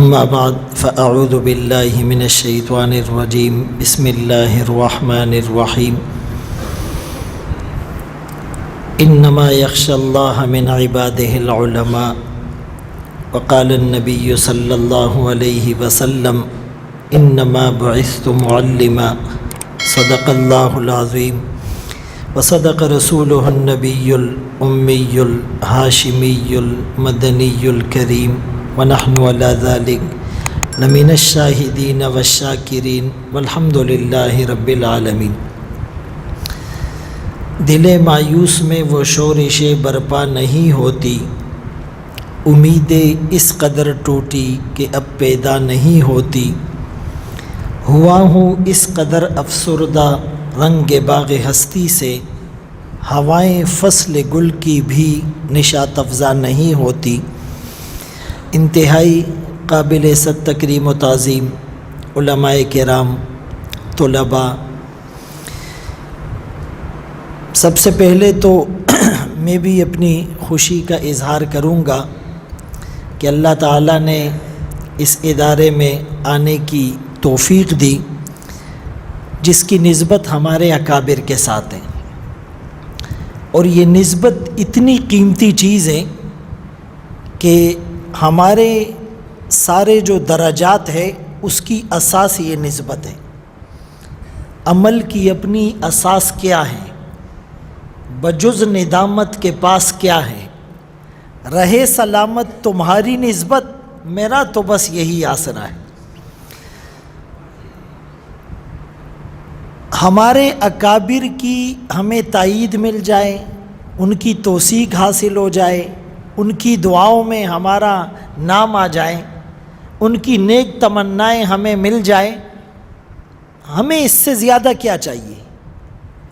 أما بعد فأعوذ بالله من الشيطان الرجيم بسم الله الرحمن الرحيم إنما يخشى الله من عباده العلماء وقال النبي صلى الله عليه وسلم إنما بعثت معلما صدق الله العظيم وصدق رسوله النبي الأمي الهاشمي المدني الكريم ونحن على ذلك لمن الشاهدين والشاکرین والحمد للہ رب العالمین۔ دل مایوس میں وہ شورشیں برپا نہیں ہوتی، امیدیں اس قدر ٹوٹی کہ اب پیدا نہیں ہوتی، ہوا ہوں اس قدر افسردہ رنگ باغ ہستی سے، ہوائیں فصل گل کی بھی نشاط افزا نہیں ہوتی۔ انتہائی قابل صد تکریم و تعظیم علماء کرام، طلباء، سب سے پہلے تو میں بھی اپنی خوشی کا اظہار کروں گا کہ اللہ تعالیٰ نے اس ادارے میں آنے کی توفیق دی جس کی نسبت ہمارے اکابر کے ساتھ ہے، اور یہ نسبت اتنی قیمتی چیز ہے کہ ہمارے سارے جو درجات ہے اس کی اساس یہ نسبت ہے۔ عمل کی اپنی اساس کیا ہے؟ بجز ندامت کے پاس کیا ہے؟ رہے سلامت تمہاری نسبت، میرا تو بس یہی آسرا ہے۔ ہمارے اکابر کی ہمیں تائید مل جائے، ان کی توثیق حاصل ہو جائے، ان کی دعاؤں میں ہمارا نام آ جائے، ان کی نیک تمنائیں ہمیں مل جائے، ہمیں اس سے زیادہ کیا چاہیے؟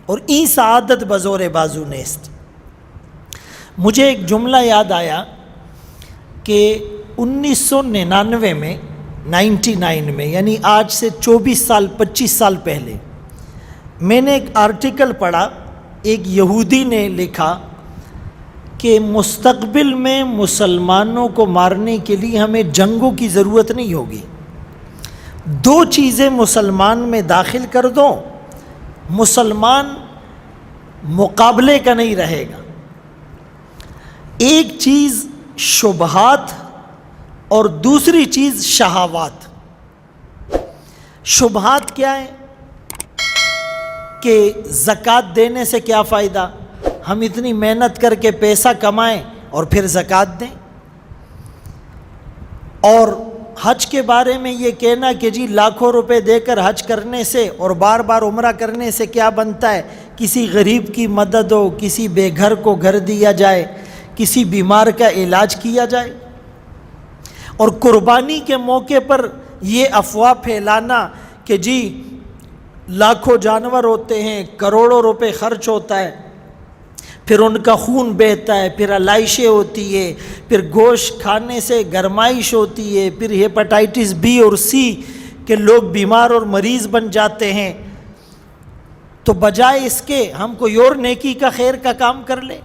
اور این سعادت بزور بازو نیست۔ مجھے ایک جملہ یاد آیا کہ 1999 میں 99 میں یعنی آج سے 25 سال پہلے میں نے ایک آرٹیکل پڑھا، ایک یہودی نے لکھا کہ مستقبل میں مسلمانوں کو مارنے کے لیے ہمیں جنگوں کی ضرورت نہیں ہوگی، دو چیزیں مسلمان میں داخل کر دو، مسلمان مقابلے کا نہیں رہے گا۔ ایک چیز شبہات اور دوسری چیز شہوات۔ شبہات کیا ہے؟ کہ زکوٰۃ دینے سے کیا فائدہ؟ ہم اتنی محنت کر کے پیسہ کمائیں اور پھر زکوٰۃ دیں۔ اور حج کے بارے میں یہ کہنا کہ جی لاکھوں روپے دے کر حج کرنے سے اور بار بار عمرہ کرنے سے کیا بنتا ہے؟ کسی غریب کی مدد ہو، کسی بے گھر کو گھر دیا جائے، کسی بیمار کا علاج کیا جائے۔ اور قربانی کے موقع پر یہ افواہ پھیلانا کہ جی لاکھوں جانور ہوتے ہیں، کروڑوں روپے خرچ ہوتا ہے، پھر ان کا خون بہتا ہے، پھر علائشیں ہوتی ہے، پھر گوشت کھانے سے گرمائش ہوتی ہے، پھر ہیپاٹائٹس بی اور سی کے لوگ بیمار اور مریض بن جاتے ہیں۔ تو بجائے اس کے ہم کوئی اور نیکی کا خیر کا کام کر لیں۔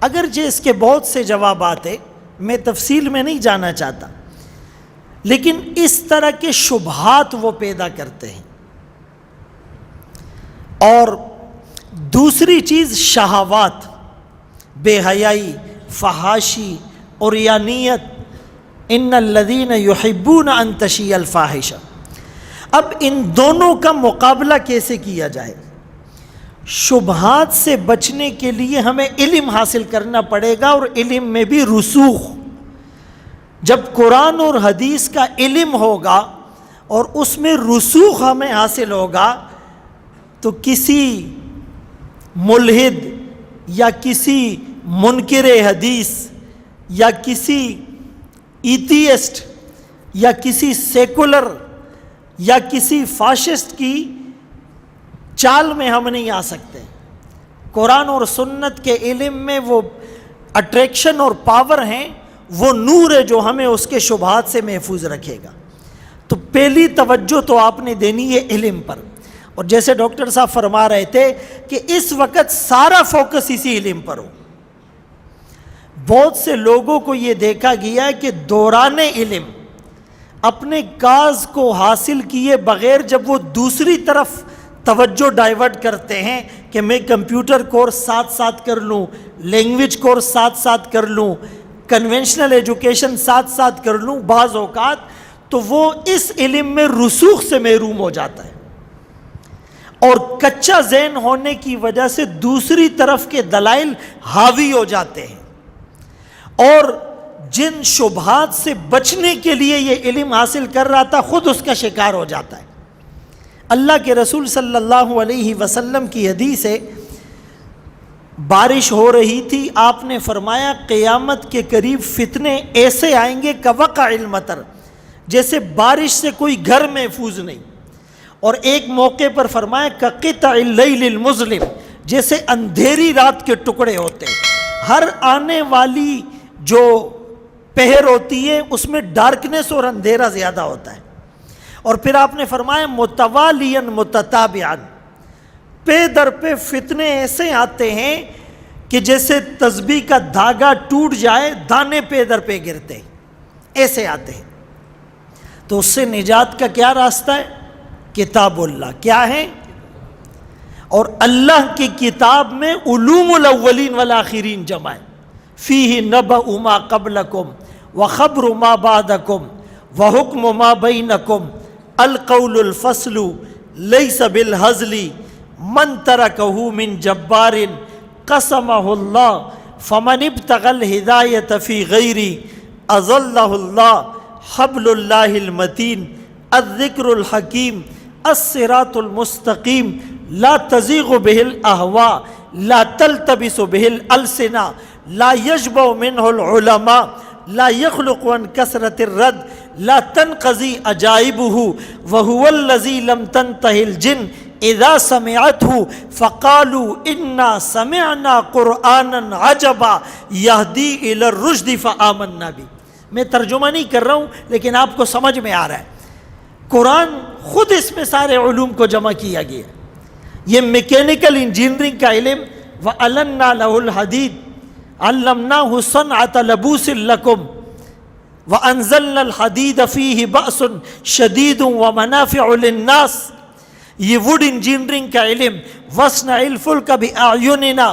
اگرچہ اس کے بہت سے جوابات ہیں، میں تفصیل میں نہیں جانا چاہتا، لیکن اس طرح کے شبہات وہ پیدا کرتے ہیں۔ اور دوسری چیز شہوات، بے حیائی، فحاشی، عریانیت، ان الذین یحبون ان تشیع الفاحشہ۔ اب ان دونوں کا مقابلہ کیسے کیا جائے؟ شبہات سے بچنے کے لیے ہمیں علم حاصل کرنا پڑے گا، اور علم میں بھی رسوخ۔ جب قرآن اور حدیث کا علم ہوگا اور اس میں رسوخ ہمیں حاصل ہوگا تو کسی ملحد یا کسی منکر حدیث یا کسی ایتھیسٹ یا کسی سیکولر یا کسی فاشسٹ کی چال میں ہم نہیں آ سکتے۔ قرآن اور سنت کے علم میں وہ اٹریکشن اور پاور ہیں، وہ نور ہے جو ہمیں اس کے شبہات سے محفوظ رکھے گا۔ تو پہلی توجہ تو آپ نے دینی ہے علم پر، اور جیسے ڈاکٹر صاحب فرما رہے تھے کہ اس وقت سارا فوکس اسی علم پر ہو۔ بہت سے لوگوں کو یہ دیکھا گیا ہے کہ دوران علم اپنے کاز کو حاصل کیے بغیر جب وہ دوسری طرف توجہ ڈائیورٹ کرتے ہیں کہ میں کمپیوٹر کورس ساتھ ساتھ کر لوں، لینگویج کورس ساتھ ساتھ کر لوں، کنونشنل ایجوکیشن ساتھ ساتھ کر لوں، بعض اوقات تو وہ اس علم میں رسوخ سے محروم ہو جاتا ہے، اور کچا ذہن ہونے کی وجہ سے دوسری طرف کے دلائل حاوی ہو جاتے ہیں، اور جن شبہات سے بچنے کے لیے یہ علم حاصل کر رہا تھا خود اس کا شکار ہو جاتا ہے۔ اللہ کے رسول صلی اللہ علیہ وسلم کی حدیث ہے، بارش ہو رہی تھی، آپ نے فرمایا قیامت کے قریب فتنے ایسے آئیں گے کوقع المطر، جیسے بارش سے کوئی گھر محفوظ نہیں، اور ایک موقع پر فرمایا کقطع اللیل المظلم، جیسے اندھیری رات کے ٹکڑے ہوتے ہیں، ہر آنے والی جو پہر ہوتی ہے اس میں ڈارکنیس اور اندھیرا زیادہ ہوتا ہے، اور پھر آپ نے فرمایا متوالیاً متتابعاً، پہ در پہ فتنے ایسے آتے ہیں کہ جیسے تسبیح کا دھاگا ٹوٹ جائے دانے پہ در پہ گرتے، ایسے آتے ہیں۔ تو اس سے نجات کا کیا راستہ ہے؟ کتاب اللہ کیا ہے؟ اور اللہ کی کتاب میں علوم الاولین والآخرین جمع ہے، فیہ نبأ ما قبلکم وخبر ما بعدکم وحکم ما بینکم القول الفصل لیس بالہزل من ترکہ من جبار قسمہ اللہ فمن ابتغى الہدایت فی غیری اضلہ اللہ حبل اللہ المتین الذکر الحکیم الصراط المستقیم لا تزیغ بہ الاہواء لا تلتبس بہ الالسنہ لا یشبع منہ العلماء لا یخلق عن کثرت الرد لا تنقضی عجائبہ وہو الذی لم تنتہ الجن اذا سمعته فقالوا انا سمعنا قرآنا عجبا یہدی الی الرشد فآمنا بھی۔ میں ترجمہ نہیں کر رہا ہوں لیکن آپ کو سمجھ میں آ رہا ہے، قرآن خود اس میں سارے علوم کو جمع کیا گیا۔ یہ میکینیکل انجینئرنگ کا علم، وَأَلَنَّا لَهُ الْحَدِيدِ عَلَّمْنَاهُ صَنْعَةَ لَبُوسٍ لَكُمْ وَأَنزَلْنَا الْحَدِيدَ فِيهِ بَأْسٌ شَدِيدٌ وَمَنَافِعُ لِلنَّاسِ۔ یہ ووڈ انجینئرنگ کا علم، وَاصْنَعِ الْفُلْكَ بِأَعْيُنِنَا،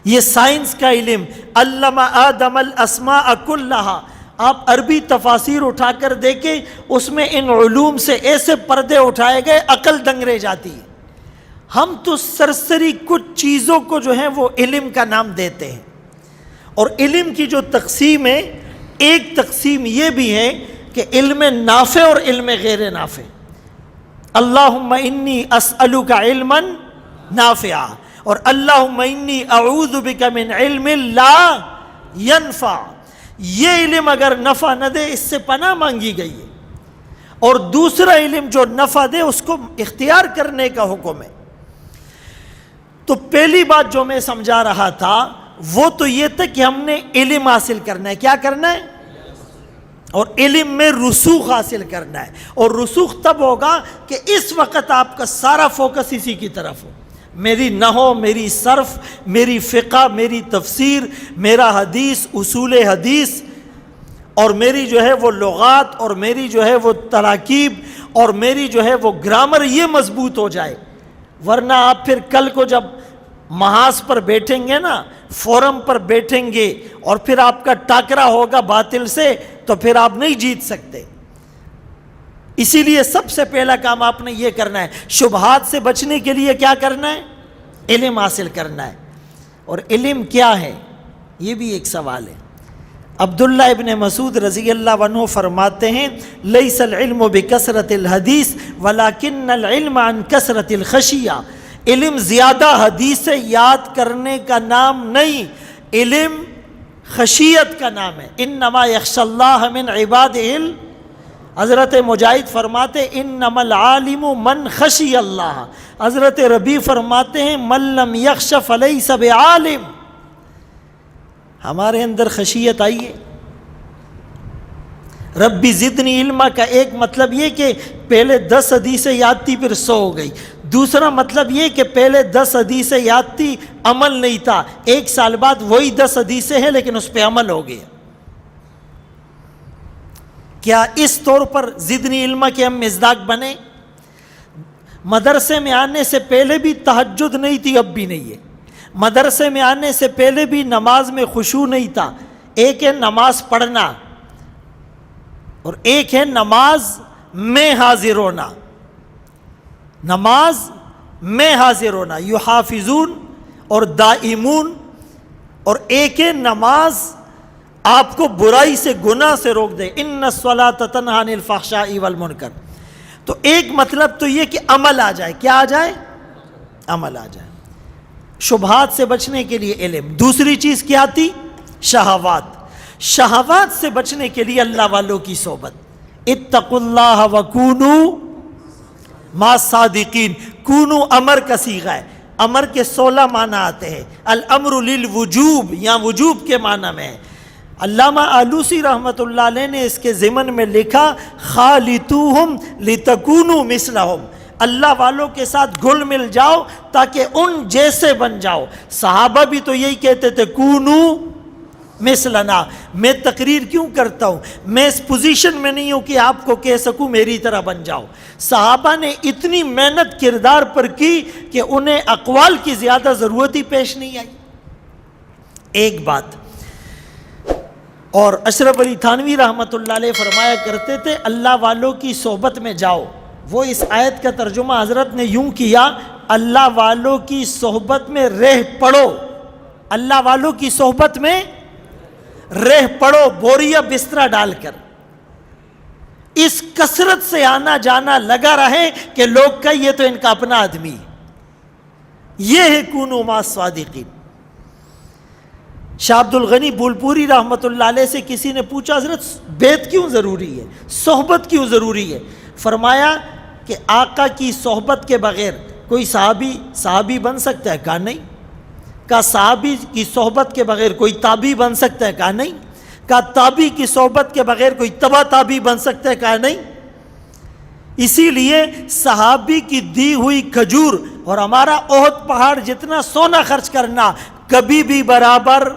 یہ سائنس کا علم، عَلَّمَ آدَمَ الْأَسْمَاءَ كُلَّهَا۔ آپ عربی تفاسیر اٹھا کر دیکھیں، اس میں ان علوم سے ایسے پردے اٹھائے گئے عقل دنگ رہ جاتی ہے۔ ہم تو سرسری کچھ چیزوں کو جو ہے وہ علم کا نام دیتے ہیں، اور علم کی جو تقسیم ہے، ایک تقسیم یہ بھی ہے کہ علم نافع اور علم غیر نافع۔ اللہم انی اسألک علما نافعا، اور اللہم انی اعوذ بک من علم لا ینفع۔ یہ علم اگر نفع نہ دے اس سے پناہ مانگی گئی ہے، اور دوسرا علم جو نفع دے اس کو اختیار کرنے کا حکم ہے۔ تو پہلی بات جو میں سمجھا رہا تھا وہ تو یہ تھا کہ ہم نے علم حاصل کرنا ہے۔ کیا کرنا ہے؟ اور علم میں رسوخ حاصل کرنا ہے، اور رسوخ تب ہوگا کہ اس وقت آپ کا سارا فوکس اسی کی طرف ہو، میری نحو، میری صرف، میری فقہ، میری تفسیر، میرا حدیث، اصول حدیث، اور میری جو ہے وہ لغات، اور میری جو ہے وہ تراکیب، اور میری جو ہے وہ گرامر، یہ مضبوط ہو جائے۔ ورنہ آپ پھر کل کو جب محاذ پر بیٹھیں گے نا، فورم پر بیٹھیں گے، اور پھر آپ کا ٹاکرا ہوگا باطل سے، تو پھر آپ نہیں جیت سکتے۔ اسی لیے سب سے پہلا کام آپ نے یہ کرنا ہے، شبہات سے بچنے کے لیے کیا کرنا ہے؟ علم حاصل کرنا ہے۔ اور علم کیا ہے؟ یہ بھی ایک سوال ہے۔ عبداللہ ابن مسعود رضی اللہ عنہ فرماتے ہیں لیس العلم بکثرت الحدیث ولکن العلم عن کثرت الخشیہ۔ علم زیادہ حدیثیں یاد کرنے کا نام نہیں، علم خشیت کا نام ہے۔ انما یخشی اللہ من عبادہ، حضرت مجاہد فرماتے انما العالم من خشی اللہ، حضرت ربیع فرماتے ہیں من لم یخش فلیس بعالم۔ ہمارے اندر خشیت آئیے۔ ربی زدنی علما کا ایک مطلب یہ کہ پہلے 10 حدیثیں یاد تھی پھر 100 ہو گئی، دوسرا مطلب یہ کہ پہلے 10 حدیثیں یاد تھی عمل نہیں تھا، 1 سال بعد وہی 10 حدیثیں ہیں لیکن اس پہ عمل ہو گیا۔ کیا اس طور پر زدنی علما کے ہم مزداق بنے؟ مدرسے میں آنے سے پہلے بھی تہجد نہیں تھی، اب بھی نہیں ہے۔ مدرسے میں آنے سے پہلے بھی نماز میں خشوع نہیں تھا۔ ایک ہے نماز پڑھنا اور ایک ہے نماز میں حاضر ہونا۔ نماز میں حاضر ہونا، یحافظون اور دائمون، اور ایک ہے نماز آپ کو برائی سے، گناہ سے روک دے، ان الصلاۃ تنہی عن الفحشاء والمنکر۔ تو ایک مطلب تو یہ کہ عمل آ جائے، کیا آ جائے؟ عمل آ جائے۔ شبہات سے بچنے کے لیے علم۔ دوسری چیز کیا تھی؟ شہوات۔ شہوات سے بچنے کے لیے اللہ والوں کی صحبت۔ اتقوا اللہ وکونوا مع الصادقین۔ کونو امر کا صیغہ ہے، امر کے 16 معنی آتے ہیں۔ الامر للوجوب، یا وجوب کے معنی میں ہے۔ علامہ آلوسی رحمۃ اللہ علیہ نے اس کے ضمن میں لکھا خالطوہم لتکونوا مثلہم، اللہ والوں کے ساتھ گھل مل جاؤ تاکہ ان جیسے بن جاؤ۔ صحابہ بھی تو یہی کہتے تھے کونو مثلنا۔ میں تقریر کیوں کرتا ہوں؟ میں اس پوزیشن میں نہیں ہوں کہ آپ کو کہہ سکوں میری طرح بن جاؤ۔ صحابہ نے اتنی محنت کردار پر کی کہ انہیں اقوال کی زیادہ ضرورت ہی پیش نہیں آئی۔ ایک بات اور اشرف علی تھانوی رحمۃ اللہ علیہ فرمایا کرتے تھے اللہ والوں کی صحبت میں جاؤ۔ وہ اس آیت کا ترجمہ حضرت نے یوں کیا، اللہ والوں کی صحبت میں رہ پڑو، اللہ والوں کی صحبت میں رہ پڑو، بوریا بستر ڈال کر۔ اس کثرت سے آنا جانا لگا رہے کہ لوگ کہ یہ تو ان کا اپنا آدمی۔ یہ ہے کونوا مع الصادقین۔ شاہ عبد الغنی بولپوری رحمۃ اللہ علیہ سے کسی نے پوچھا حضرت بیعت کیوں ضروری ہے، صحبت کیوں ضروری ہے؟ فرمایا کہ آقا کی صحبت کے بغیر کوئی صحابی بن سکتا ہے؟ کہا نہیں۔ کہا صحابی کی صحبت کے بغیر کوئی تابعی بن سکتا ہے؟ کہا نہیں۔ کہا تابعی کی صحبت کے بغیر کوئی تبع تابعی بن سکتا ہے؟ کہا نہیں۔ اسی لیے صحابی کی دی ہوئی کھجور اور ہمارا احد پہاڑ جتنا سونا خرچ کرنا کبھی بھی برابر۔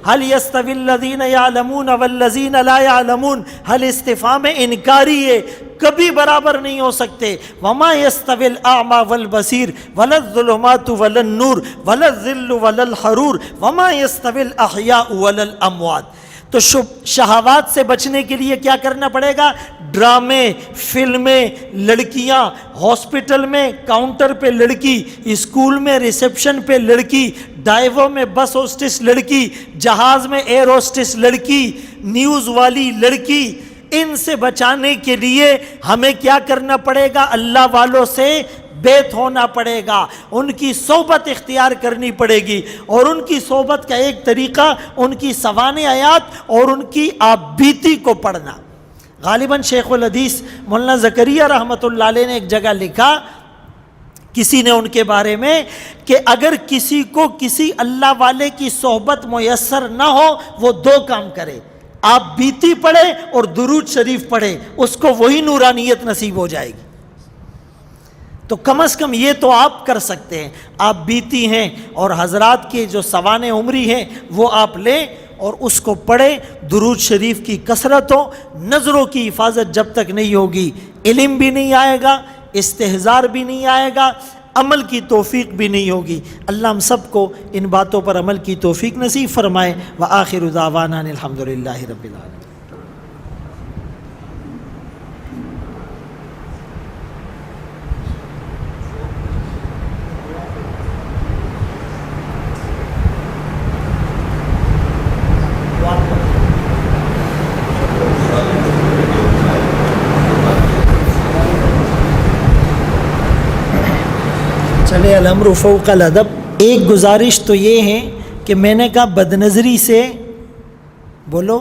هل يستوي الذين يعلمون والذين لا يعلمون، هل استفہام انکاری ہے، کبھی برابر نہیں ہو سکتے۔ وما يستوي الاعمى والبصير ولا الظلمات ولا النور ولا الظل ولا الحرور وما يستوي الاحياء ولا الاموات۔ تو شہوات سے بچنے کے لیے کیا کرنا پڑے گا؟ ڈرامے، فلمیں، لڑکیاں، ہاسپٹل میں کاؤنٹر پہ لڑکی، اسکول میں ریسیپشن پہ لڑکی، ڈائیو میں بس ہوسٹس لڑکی، جہاز میں ایئر ہوسٹس لڑکی، نیوز والی لڑکی، ان سے بچانے کے لیے ہمیں کیا کرنا پڑے گا؟ اللہ والوں سے بیعت ہونا پڑے گا، ان کی صحبت اختیار کرنی پڑے گی۔ اور ان کی صحبت کا ایک طریقہ ان کی سوانح آیات اور ان کی آپ بیتی کو پڑھنا۔ غالباً شیخ الحدیث مولانا زکریہ رحمۃ اللہ علیہ نے ایک جگہ لکھا، کسی نے ان کے بارے میں، کہ اگر کسی کو کسی اللہ والے کی صحبت میسر نہ ہو وہ 2 کام کرے، آپ بیتی پڑھے اور درود شریف پڑھے، اس کو وہی نورانیت نصیب ہو جائے گی۔ تو کم از کم یہ تو آپ کر سکتے ہیں، آپ بیتی ہیں اور حضرات کے جو سوانح عمری ہیں وہ آپ لیں اور اس کو پڑھیں۔ درود شریف کی کثرت ہو، نظروں کی حفاظت جب تک نہیں ہوگی علم بھی نہیں آئے گا، استحضار بھی نہیں آئے گا، عمل کی توفیق بھی نہیں ہوگی۔ اللہ ہم سب کو ان باتوں پر عمل کی توفیق نصیب فرمائے۔ وآخر دعوانا الحمدللہ رب العالمین۔ چلے الامر فوق الادب۔ ایک گزارش تو یہ ہے کہ میں نے کہا بدنظری سے بولو،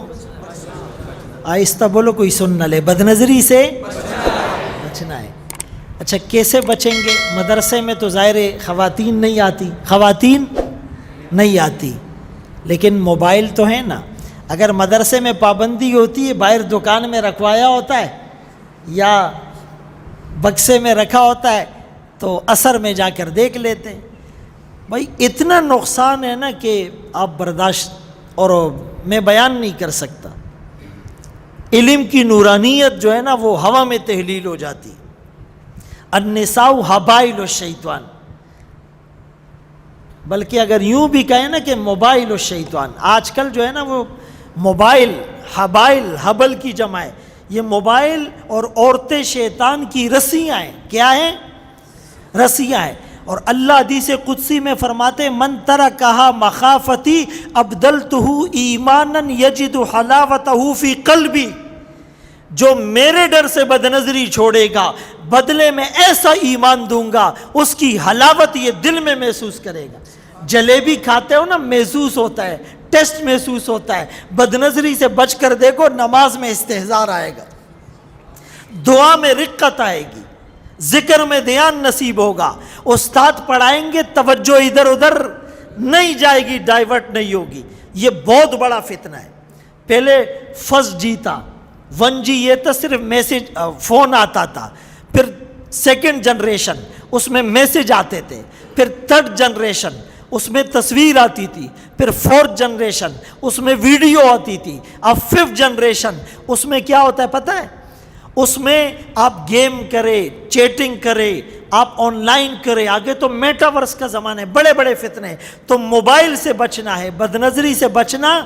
آہستہ بولو کوئی سن نہ لے، بدنظری سے بچنا ہے۔ اچھا کیسے بچیں گے؟ مدرسے میں تو ظاہر خواتین نہیں آتی، لیکن موبائل تو ہے نا۔ اگر مدرسے میں پابندی ہوتی ہے، باہر دکان میں رکھوایا ہوتا ہے یا بکسے میں رکھا ہوتا ہے تو اثر میں جا کر دیکھ لیتے ہیں۔ بھائی اتنا نقصان ہے نا کہ آپ برداشت اور میں بیان نہیں کر سکتا، علم کی نورانیت جو ہے نا وہ ہوا میں تحلیل ہو جاتی. النساء حبائل الشیطان، بلکہ اگر یوں بھی کہیں نا کہ موبائل الشیطان، آج کل جو ہے نا وہ موبائل، حبائل حبل کی جمع ہے، یہ موبائل اور عورتیں شیطان کی رسیاں ہیں. کیا ہیں؟ رسیاں ہیں. اور اللہ حدیث قدسی میں فرماتے من ترکہا مخافتی ابدلتہ ایمانا یجد حلاوتہ فی قلبی، جو میرے ڈر سے بدنظری چھوڑے گا بدلے میں ایسا ایمان دوں گا اس کی حلاوت یہ دل میں محسوس کرے گا. جلیبی کھاتے ہو نا محسوس ہوتا ہے، ٹیسٹ محسوس ہوتا ہے. بدنظری سے بچ کر دیکھو نماز میں استحضار آئے گا، دعا میں رقت آئے گی، ذکر میں دھیان نصیب ہوگا، استاد پڑھائیں گے توجہ ادھر ادھر نہیں جائے گی، ڈائیورٹ نہیں ہوگی. یہ بہت بڑا فتنہ ہے. پہلے فرسٹ جی تھا، 1G یہ تھا صرف میسج، فون آتا تھا. پھر سیکنڈ جنریشن اس میں میسج آتے تھے. پھر تھرڈ جنریشن اس میں تصویر آتی تھی. پھر فورتھ جنریشن اس میں ویڈیو آتی تھی. اب ففتھ جنریشن اس میں کیا ہوتا ہے پتہ ہے؟ اس میں آپ گیم کرے، چیٹنگ کرے، آپ آن لائن کرے. آگے تو میٹاورس کا زمانہ ہے، بڑے بڑے فتنے ہیں. تو موبائل سے بچنا ہے، بدنظری سے بچنا،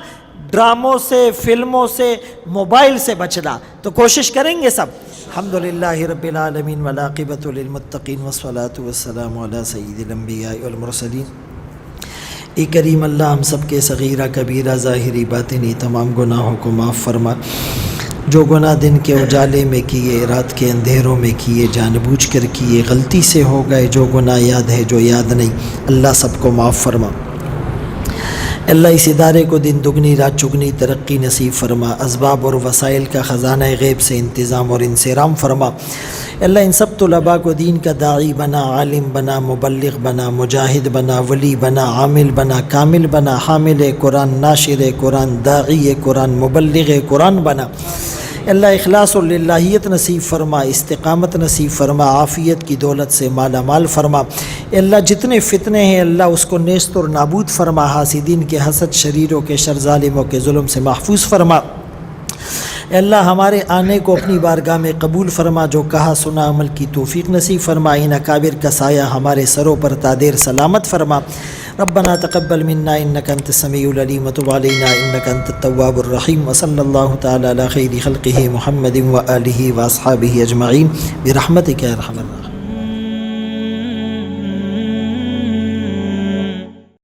ڈراموں سے، فلموں سے، موبائل سے بچنا. تو کوشش کریں گے سب. الحمدللہ رب العالمین والعاقبۃ للمتقین والصلاۃ والسلام علی سید الانبیاء والمرسلین. اے کریم اللہ ہم سب کے صغیرہ کبیرہ ظاہری باطنی تمام گناہوں کو معاف فرما. جو گناہ دن کے اجالے میں کیے، رات کے اندھیروں میں کیے، جان بوجھ کر کیے، غلطی سے ہو گئے، جو گناہ یاد ہے جو یاد نہیں، اللہ سب کو معاف فرما. اللہ اس ادارے کو دن دگنی رات چگنی ترقی نصیب فرما. اسباب اور وسائل کا خزانہ غیب سے انتظام اور انصرام فرما. اللہ ان سب طلباء کو دین کا داعی بنا، عالم بنا، مبلغ بنا، مجاہد بنا، ولی بنا، عامل بنا، کامل بنا، حامل قرآن، ناشر قرآن، داعی قرآن، مبلغ قرآن بنا. اللہ اخلاص اور للہیت نصیب فرما، استقامت نصیب فرما، عافیت کی دولت سے مالا مال فرما. اللہ جتنے فتنے ہیں اللہ اس کو نیست اور نابود فرما. حاسدین کے حسد، شریروں کے شر، ظالموں کے ظلم سے محفوظ فرما. اللہ ہمارے آنے کو اپنی بارگاہ میں قبول فرما. جو کہا سنا عمل کی توفیق نصیب فرما. ان اکابر کا سایہ ہمارے سروں پر تادیر سلامت فرما. ربنا تقبل منا انك انت السميع العليم وتب علينا انك انت التواب الرحيم. وصلى الله تعالى على خير خلقه محمد وآله واصحابه اجمعين برحمتك يا ارحم الراحمين.